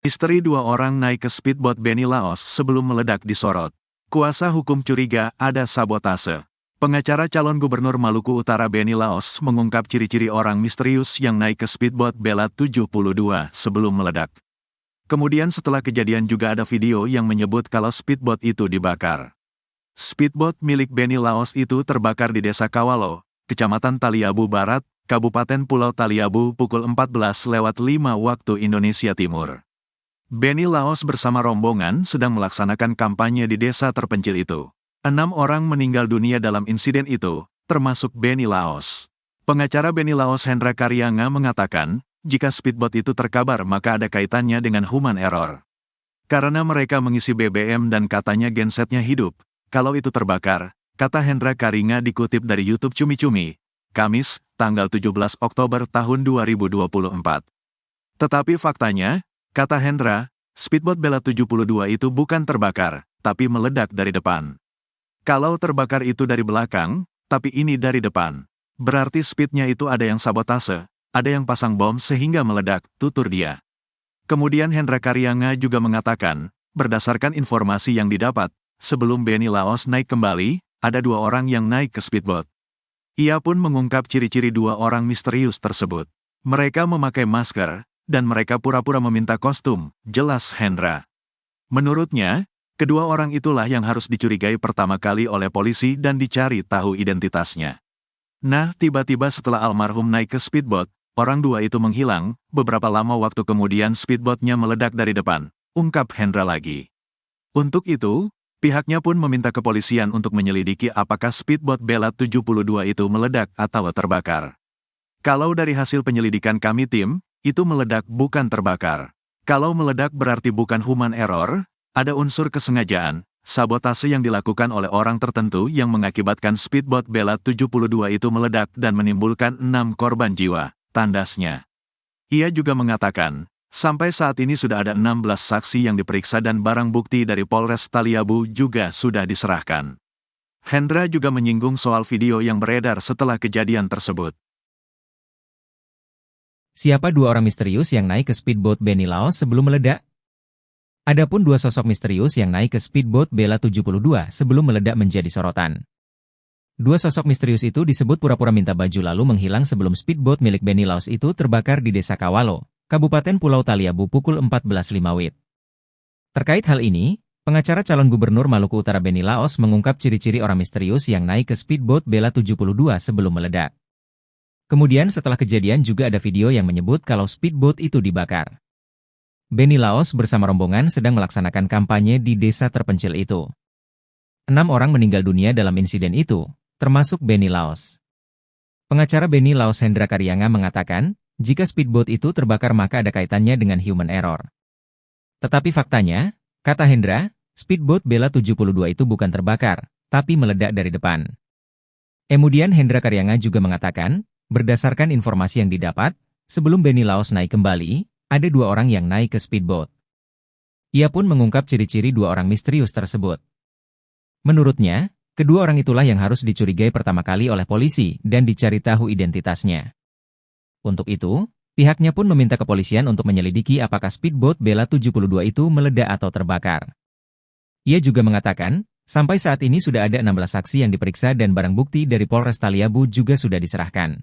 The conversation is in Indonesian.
Misteri dua orang naik ke speedboat Benny Laos sebelum meledak disorot. Kuasa hukum curiga ada sabotase. Pengacara calon gubernur Maluku Utara Benny Laos mengungkap ciri-ciri orang misterius yang naik ke speedboat Bella 72 sebelum meledak. Kemudian setelah kejadian juga ada video yang menyebut kalau speedboat itu dibakar. Speedboat milik Benny Laos itu terbakar di Desa Kawalo, Kecamatan Taliabu Barat, Kabupaten Pulau Taliabu pukul 14.05 waktu Indonesia Timur. Benny Laos bersama rombongan sedang melaksanakan kampanye di desa terpencil itu. 6 orang meninggal dunia dalam insiden itu, termasuk Benny Laos. Pengacara Benny Laos Hendra Karyanga mengatakan, jika speedboat itu terkabar maka ada kaitannya dengan human error. Karena mereka mengisi BBM dan katanya gensetnya hidup, kalau itu terbakar, kata Hendra Karyanga dikutip dari YouTube Cumi Cumi, Kamis, tanggal 17 Oktober tahun 2024. Tetapi faktanya, kata Hendra, speedboat Bella 72 itu bukan terbakar, tapi meledak dari depan. Kalau terbakar itu dari belakang, tapi ini dari depan. Berarti speednya itu ada yang sabotase, ada yang pasang bom sehingga meledak, tutur dia. Kemudian Hendra Karyanga juga mengatakan, berdasarkan informasi yang didapat, sebelum Benny Laos naik kembali, ada 2 orang yang naik ke speedboat. Ia pun mengungkap ciri-ciri 2 orang misterius tersebut. Mereka memakai masker, dan mereka pura-pura meminta kostum, jelas Hendra. Menurutnya, kedua orang itulah yang harus dicurigai pertama kali oleh polisi dan dicari tahu identitasnya. Nah, tiba-tiba setelah almarhum naik ke speedboat, orang 2 itu menghilang, beberapa lama waktu kemudian speedboatnya meledak dari depan, ungkap Hendra lagi. Untuk itu, pihaknya pun meminta kepolisian untuk menyelidiki apakah speedboat Bella 72 itu meledak atau terbakar. Kalau dari hasil penyelidikan kami tim, itu meledak bukan terbakar. Kalau meledak berarti bukan human error, ada unsur kesengajaan, sabotase yang dilakukan oleh orang tertentu yang mengakibatkan speedboat Bella 72 itu meledak dan menimbulkan 6 korban jiwa, tandasnya. Ia juga mengatakan, sampai saat ini sudah ada 16 saksi yang diperiksa dan barang bukti dari Polres Taliabu juga sudah diserahkan. Hendra juga menyinggung soal video yang beredar setelah kejadian tersebut. Siapa 2 orang misterius yang naik ke speedboat Benny Laos sebelum meledak? Adapun 2 sosok misterius yang naik ke speedboat Bella 72 sebelum meledak menjadi sorotan. 2 sosok misterius itu disebut pura-pura minta baju lalu menghilang sebelum speedboat milik Benny Laos itu terbakar di Desa Kawalo, Kabupaten Pulau Taliabu pukul 14.05 WIB. Terkait hal ini, pengacara calon gubernur Maluku Utara Benny Laos mengungkap ciri-ciri orang misterius yang naik ke speedboat Bella 72 sebelum meledak. Kemudian setelah kejadian juga ada video yang menyebut kalau speedboat itu dibakar. Benny Laos bersama rombongan sedang melaksanakan kampanye di desa terpencil itu. 6 orang meninggal dunia dalam insiden itu, termasuk Benny Laos. Pengacara Benny Laos Hendra Karyanga mengatakan, jika speedboat itu terbakar maka ada kaitannya dengan human error. Tetapi faktanya, kata Hendra, speedboat Bella 72 itu bukan terbakar, tapi meledak dari depan. Kemudian Hendra Karyanga juga mengatakan, berdasarkan informasi yang didapat, sebelum Benny Laos naik kembali, ada 2 orang yang naik ke speedboat. Ia pun mengungkap ciri-ciri 2 orang misterius tersebut. Menurutnya, kedua orang itulah yang harus dicurigai pertama kali oleh polisi dan dicari tahu identitasnya. Untuk itu, pihaknya pun meminta kepolisian untuk menyelidiki apakah speedboat Bella 72 itu meledak atau terbakar. Ia juga mengatakan, sampai saat ini sudah ada 16 saksi yang diperiksa dan barang bukti dari Polres Taliabu juga sudah diserahkan.